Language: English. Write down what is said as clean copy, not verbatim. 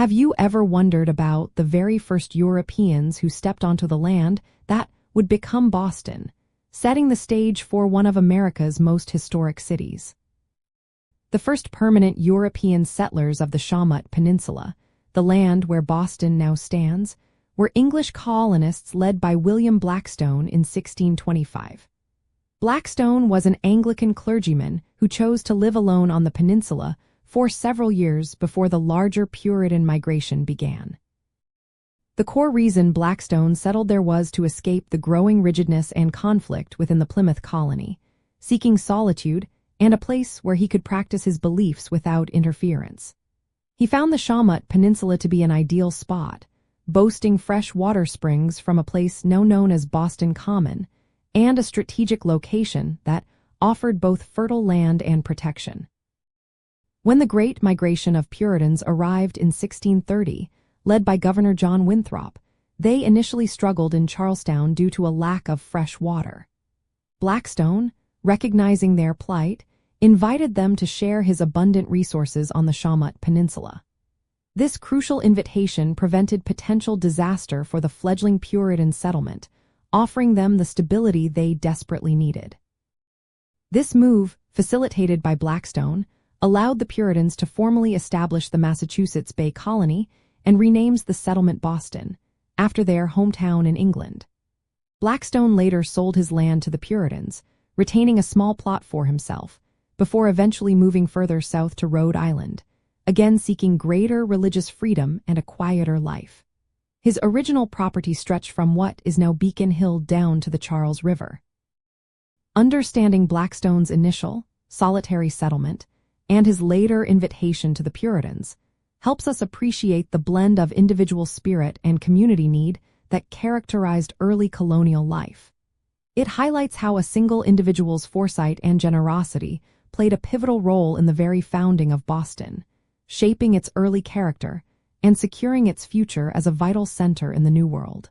Have you ever wondered about the very first Europeans who stepped onto the land that would become Boston, setting the stage for one of America's most historic cities? The first permanent European settlers of the Shawmut Peninsula, the land where Boston now stands, were English colonists led by William Blackstone in 1625. Blackstone was an Anglican clergyman who chose to live alone on the peninsula for several years before the larger Puritan migration began. The core reason Blackstone settled there was to escape the growing rigidness and conflict within the Plymouth colony, seeking solitude and a place where he could practice his beliefs without interference. He found the Shawmut Peninsula to be an ideal spot, boasting fresh water springs from a place now known as Boston Common, and a strategic location that offered both fertile land and protection. When the Great Migration of Puritans arrived in 1630, led by Governor John Winthrop, they initially struggled in Charlestown due to a lack of fresh water. Blackstone, recognizing their plight, invited them to share his abundant resources on the Shawmut Peninsula. This crucial invitation prevented potential disaster for the fledgling Puritan settlement, offering them the stability they desperately needed. This move, facilitated by Blackstone, allowed the Puritans to formally establish the Massachusetts Bay Colony and renames the settlement Boston, after their hometown in England. Blackstone later sold his land to the Puritans, retaining a small plot for himself, before eventually moving further south to Rhode Island, again seeking greater religious freedom and a quieter life. His original property stretched from what is now Beacon Hill down to the Charles River. Understanding Blackstone's initial, solitary settlement, and his later invitation to the Puritans, helps us appreciate the blend of individual spirit and community need that characterized early colonial life. It highlights how a single individual's foresight and generosity played a pivotal role in the very founding of Boston, shaping its early character and securing its future as a vital center in the New World.